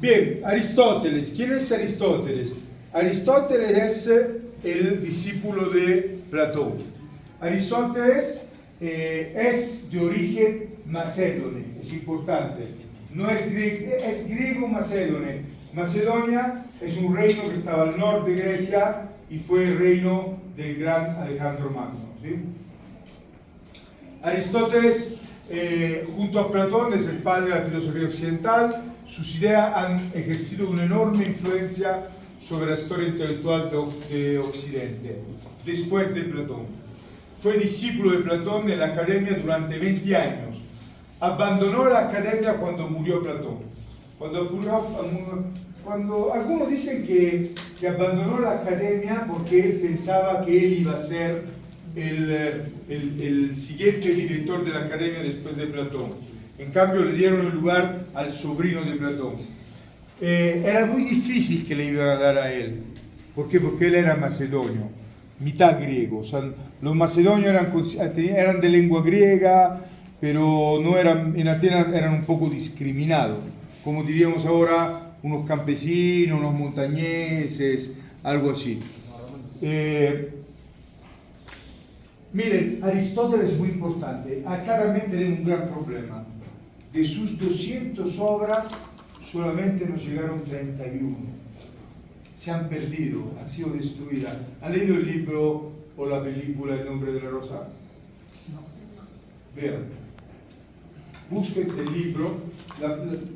Bien, Aristóteles. ¿Quién es Aristóteles? Aristóteles es el discípulo de Platón. Aristóteles es de origen macedone, es importante. No es griego, es griego-macedone. Macedonia es un reino que estaba al norte de Grecia y fue el reino del gran Alejandro Magno, ¿sí? Aristóteles, junto a Platón, es el padre de la filosofía occidental. Sus ideas han ejercido una enorme influencia sobre la historia intelectual de Occidente, después de Platón. Fue discípulo de Platón en la academia durante 20 años. Abandonó la academia cuando murió Platón. Cuando algunos dicen que abandonó la academia porque él pensaba que él iba a ser el siguiente director de la academia después de Platón. En cambio le dieron el lugar al sobrino de Platón. Era muy difícil que le iban a dar a él. ¿Por qué? Porque él era macedonio, mitad griego. O sea, los macedonios eran de lengua griega, pero no eran, en Atenas eran un poco discriminados. Como diríamos ahora, unos campesinos, unos montañeses, algo así. Miren, Aristóteles es muy importante. Claramente tiene un gran problema. De sus 200 obras, solamente nos llegaron 31. Se han perdido, han sido destruidas. ¿Han leído el libro o la película El nombre de la rosa? No. Vean. Búsquense el libro.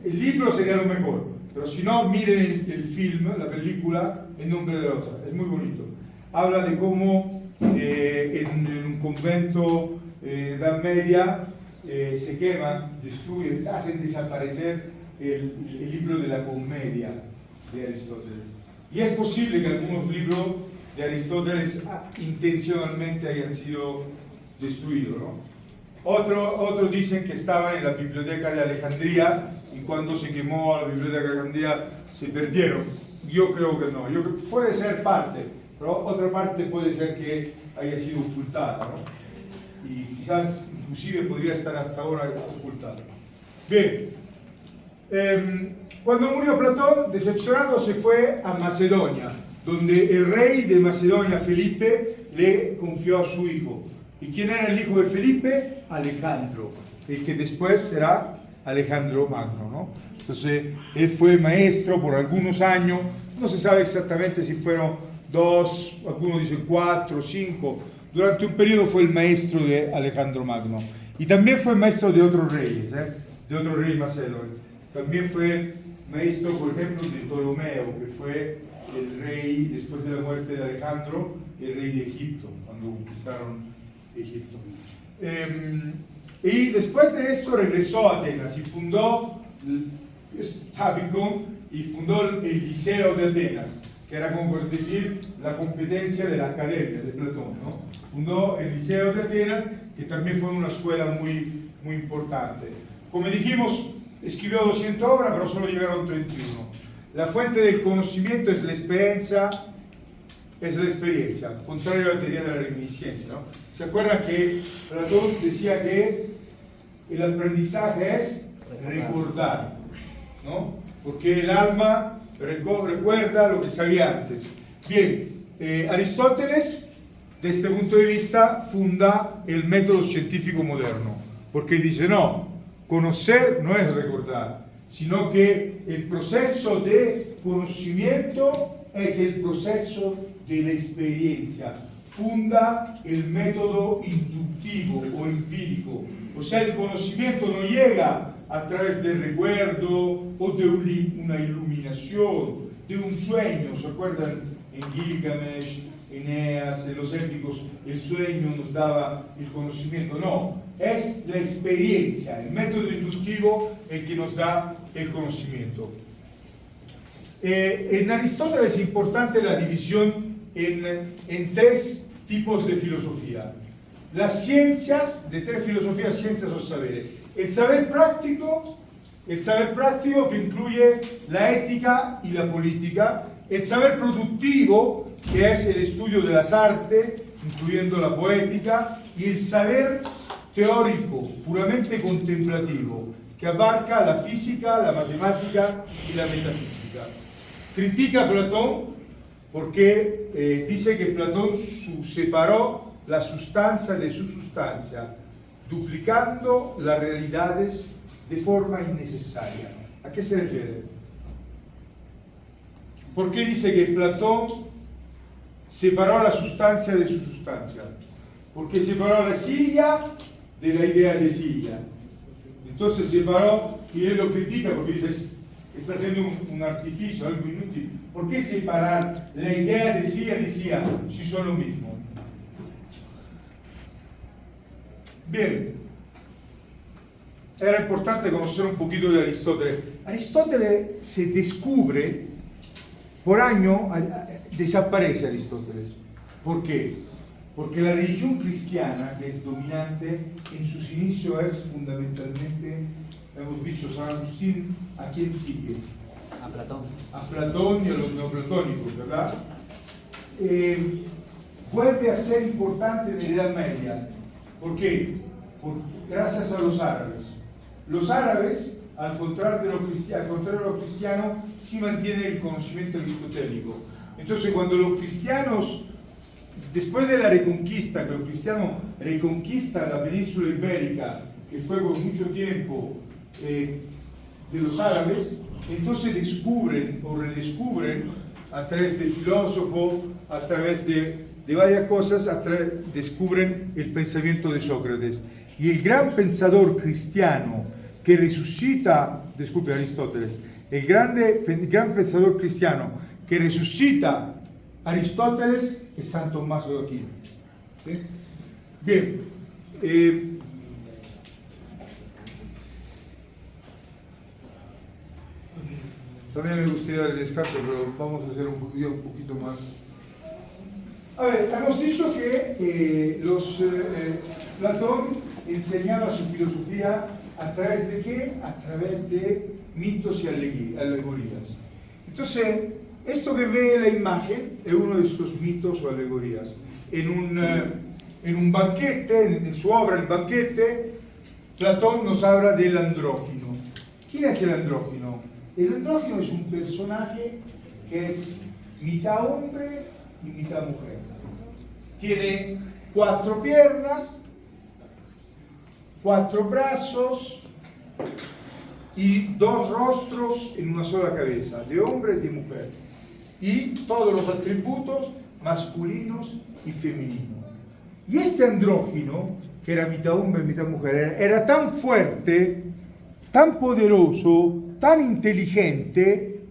El libro sería lo mejor, pero si no, miren el film, la película El nombre de la rosa. Es muy bonito. Habla de cómo en un convento de Edad Media se queman, destruyen, hacen desaparecer el libro de la Comedia de Aristóteles. Y es posible que algunos libros de Aristóteles intencionalmente hayan sido destruidos, ¿no? Otros dicen que estaban en la biblioteca de Alejandría y cuando se quemó la biblioteca de Alejandría se perdieron. Yo creo que no. Puede ser parte, pero otra parte puede ser que haya sido ocultada, ¿no? Y quizás inclusive podría estar hasta ahora ocultada. Bien, cuando murió Platón, decepcionado se fue a Macedonia, donde el rey de Macedonia, Felipe, le confió a su hijo. ¿Y quién era el hijo de Felipe? Alejandro, el que después será Alejandro Magno, ¿no? Entonces, él fue maestro por algunos años, no se sabe exactamente si fueron 2, algunos dicen 4, 5, durante un periodo fue el maestro de Alejandro Magno. Y también fue maestro de otros reyes, de otros reyes macedonios. También fue maestro, por ejemplo, de Ptolomeo, que fue el rey, después de la muerte de Alejandro, el rey de Egipto, cuando conquistaron Egipto. Y después de esto regresó a Atenas y fundó el Liceo de Atenas, que era como por decir la competencia de la academia de Platón, ¿no? Fundó el Liceo de Atenas, que también fue una escuela muy, muy importante. Como dijimos, escribió 200 obras, pero solo llegaron 31. La fuente del conocimiento es la experiencia, contrario a la teoría de la reminiscencia, ¿no? ¿Se acuerdan que Platón decía que el aprendizaje es recordar, ¿no? Porque el alma recuerda lo que sabía antes. Bien, Aristóteles, desde este punto de vista, funda el método científico moderno, porque dice, no, conocer no es recordar, sino que el proceso de conocimiento es el proceso de la experiencia. Funda el método inductivo o empírico. O sea, el conocimiento no llega a través del recuerdo o de una iluminación, de un sueño. ¿Se acuerdan? En Gilgamesh, Eneas, en los épicos, el sueño nos daba el conocimiento. No, es la experiencia, el método inductivo el que nos da el conocimiento. En Aristóteles es importante la división en 3 tipos de filosofía. las ciencias, de tres filosofías, ciencias o saberes. El saber práctico que incluye la ética y la política, el saber productivo, que es el estudio de las artes, incluyendo la poética, y el saber teórico, puramente contemplativo, que abarca la física, la matemática y la metafísica. Critica a Platón porque dice que Platón separó la sustancia de su sustancia, duplicando las realidades de forma innecesaria. ¿A qué se refiere? ¿Por qué dice que Platón separó la sustancia de su sustancia? Porque separó la silla de la idea de silla. Entonces separó, y él lo critica porque dice, está haciendo un artificio, algo inútil. ¿Por qué separar la idea de silla si son lo mismo? Bien, era importante conocer un poquito de Aristóteles. Aristóteles se descubre, por año desaparece Aristóteles. ¿Por qué? Porque la religión cristiana, que es dominante, en sus inicios es fundamentalmente, hemos dicho, San Agustín, ¿a quién sigue? A Platón. A Platón y a los neoplatónicos, ¿verdad? Vuelve a ser importante en la Edad Media. ¿Por qué? Gracias a los árabes. Los árabes, al contrario de los cristianos, sí mantienen el conocimiento aristotélico. Entonces, cuando los cristianos, después de la reconquista, que los cristianos reconquistan la península ibérica, que fue por mucho tiempo de los árabes, entonces descubren o redescubren a través de filósofos, a través de varias cosas, descubren el pensamiento de Sócrates. Y el gran pensador cristiano que resucita, disculpe Aristóteles, el gran pensador cristiano que resucita Aristóteles es San Tomás de Aquino. ¿Sí? Bien, también me gustaría el descanso, pero vamos a hacer un poquito más. A ver, hemos dicho que Platón enseñaba su filosofía a través de ¿qué? A través de mitos y alegorías. Entonces, esto que ve en la imagen es uno de estos mitos o alegorías. En un banquete, en su obra El banquete, Platón nos habla del andrógino. ¿Quién es el andrógino? El andrógino es un personaje que es mitad hombre y mitad mujer. Tiene 4 piernas, 4 brazos y 2 rostros en una sola cabeza, de hombre y de mujer. Y todos los atributos masculinos y femeninos. Y este andrógino, que era mitad hombre y mitad mujer, era tan fuerte, tan poderoso, tan inteligente,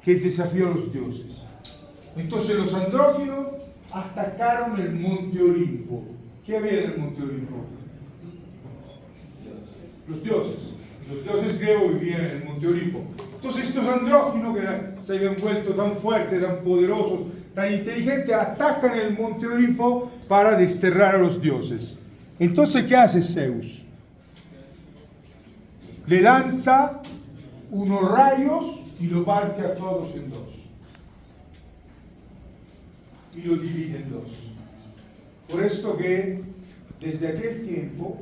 que desafió a los dioses. Entonces los andróginos atacaron el monte Olimpo. ¿Qué había en el monte Olimpo? Los dioses. Los dioses griegos vivían en el monte Olimpo. Entonces estos andróginos que se habían vuelto tan fuertes, tan poderosos, tan inteligentes, atacan el monte Olimpo para desterrar a los dioses. Entonces, ¿qué hace Zeus? Le lanza unos rayos y lo parte a todos en 2. Y lo divide en 2. Por esto que desde aquel tiempo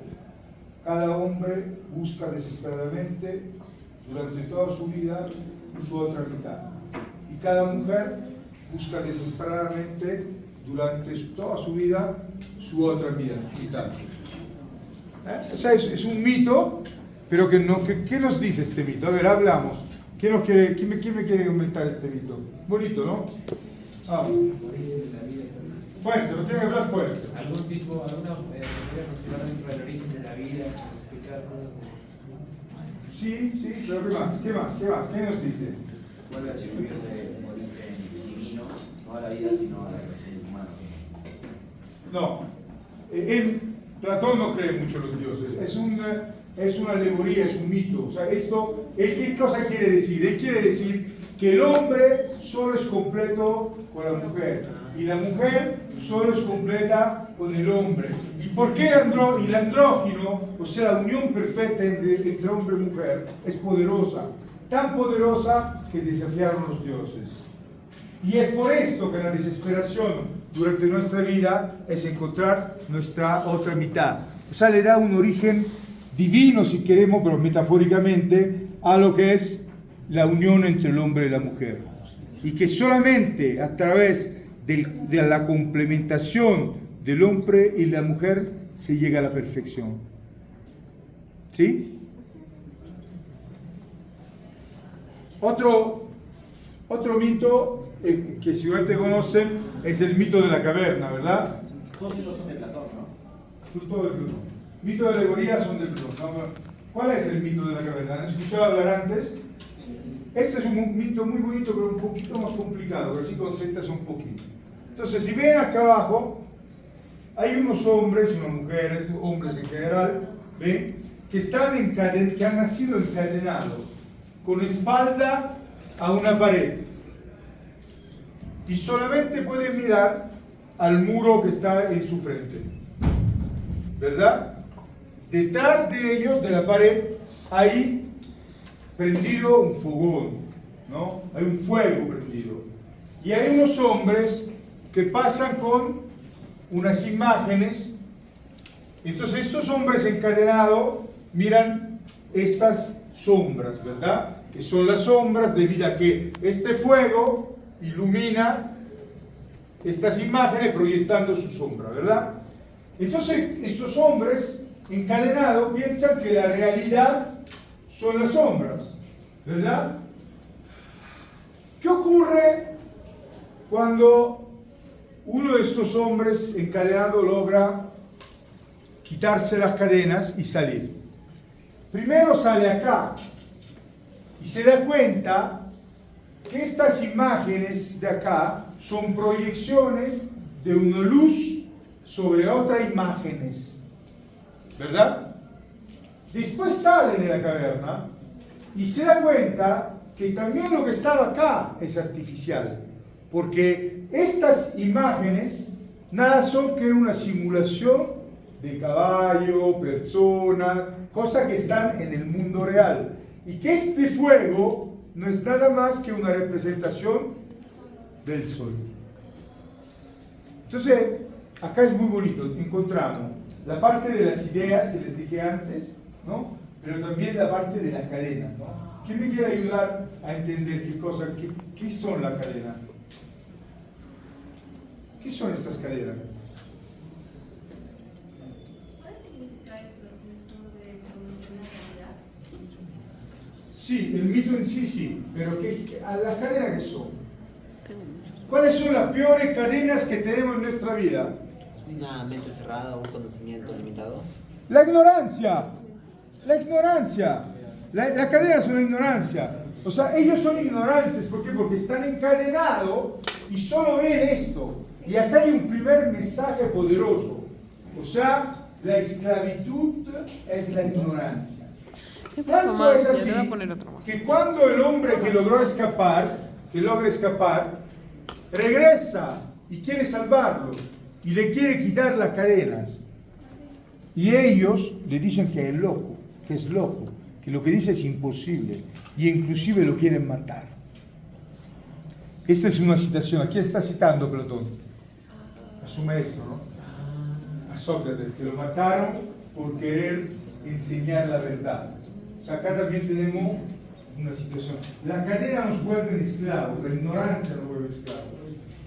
cada hombre busca desesperadamente durante toda su vida su otra mitad. Y cada mujer busca desesperadamente durante toda su vida su otra mitad. O sea, es un mito, pero ¿qué nos dice este mito? A ver, hablamos. ¿Quién me quiere comentar este mito? Bonito, ¿no? Fuerza, no tiene que hablar fuerte. Alguna podría considerar dentro del origen de la vida, explicar cosas. Sí, pero ¿qué más? ¿Qué nos dice? Vuelve a atribuir un origen divino, no a la vida, sino a la creación humana. No, Platón no cree mucho en los dioses, es una alegoría, es un mito. O sea, ¿qué cosa quiere decir? Él quiere decir que el hombre solo es completo con la mujer y la mujer solo es completa con el hombre. ¿Y por qué el andrógino, o sea, la unión perfecta entre hombre y mujer, es poderosa? Tan poderosa que desafiaron los dioses. Y es por esto que la desesperación durante nuestra vida es encontrar nuestra otra mitad. O sea, le da un origen divino, si queremos, pero metafóricamente, a lo que es la unión entre el hombre y la mujer. Y que solamente a través de la complementación del hombre y la mujer se llega a la perfección. ¿Sí? Otro mito que seguramente conocen es el mito de la caverna, ¿verdad? Todos estos son de Platón, ¿no? Son todos de Platón. Mito de alegoría son de Platón. ¿Cuál es el mito de la caverna? ¿Han escuchado hablar antes? Este es un mito muy bonito, pero un poquito más complicado, que así concentras un poquito. Entonces, si ven acá abajo, hay unos hombres y unas mujeres, hombres en general, ¿ven? Que han nacido encadenados, con espalda a una pared. Y solamente pueden mirar al muro que está en su frente. ¿Verdad? Detrás de ellos, de la pared, hay prendido un fogón, ¿no? Hay un fuego prendido. Y hay unos hombres que pasan con unas imágenes. Entonces estos hombres encadenados miran estas sombras, ¿verdad? Que son las sombras debido a que este fuego ilumina estas imágenes proyectando su sombra, ¿verdad? Entonces estos hombres encadenados piensan que la realidad son las sombras, ¿verdad? ¿Qué ocurre cuando uno de estos hombres encadenados logra quitarse las cadenas y salir? Primero sale acá y se da cuenta que estas imágenes de acá son proyecciones de una luz sobre otras imágenes, ¿verdad? Después sale de la caverna y se da cuenta que también lo que estaba acá es artificial, porque estas imágenes nada son que una simulación de caballo, persona, cosas que están en el mundo real, y que este fuego no es nada más que una representación del sol. Entonces, acá es muy bonito, encontramos la parte de las ideas que les dije antes, ¿no? Pero también la parte de la cadena, ¿no? ¿Quién me quiere ayudar a entender qué son las cadenas? ¿Qué son estas cadenas? ¿Puede significar el proceso de evolución de la realidad? Sí, el mito en sí, sí, pero ¿las cadenas qué son? ¿Cuáles son las peores cadenas que tenemos en nuestra vida? Una mente cerrada, un conocimiento limitado. La ignorancia. La ignorancia. La cadena es una ignorancia. O sea, ellos son ignorantes. ¿Por qué? Porque están encadenados y solo ven esto. Y acá hay un primer mensaje poderoso. O sea, la esclavitud es la ignorancia. Tanto es así que cuando el hombre que logra escapar, regresa y quiere salvarlo y le quiere quitar las cadenas. Y ellos le dicen que es loco, que lo que dice es imposible, y inclusive lo quieren matar. Esta es una citación, aquí está citando Platón, a su maestro, ¿no? A Sócrates, que lo mataron por querer enseñar la verdad. O sea, acá también tenemos una situación. La cadena nos vuelve esclavos, la ignorancia nos vuelve esclavos.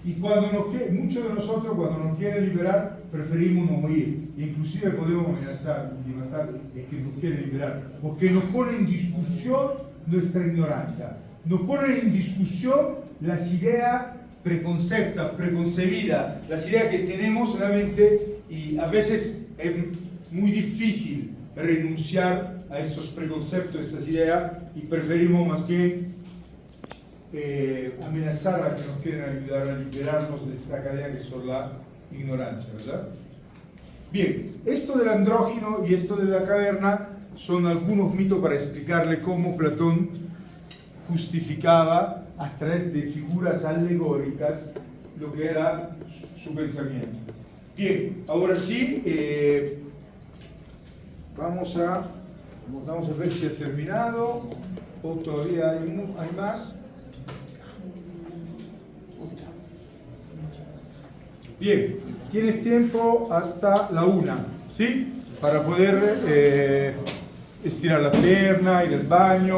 Y muchos de nosotros, cuando nos quieren liberar, preferimos no huir. Inclusive podemos amenazar y matar el que nos quiere liberar, porque nos pone en discusión nuestra ignorancia, nos pone en discusión las ideas preconcebidas, las ideas que tenemos en la mente, y a veces es muy difícil renunciar a estos preconceptos, estas ideas, y preferimos más bien amenazar a que nos quieren ayudar a liberarnos de esta cadena que son la ignorancia, ¿verdad? Bien, esto del andrógino y esto de la caverna son algunos mitos para explicarle cómo Platón justificaba a través de figuras alegóricas lo que era su pensamiento. Bien, ahora sí, vamos a ver si ha terminado o todavía hay más. Bien, tienes tiempo hasta la 1, ¿sí? Para poder estirar la pierna, ir al baño.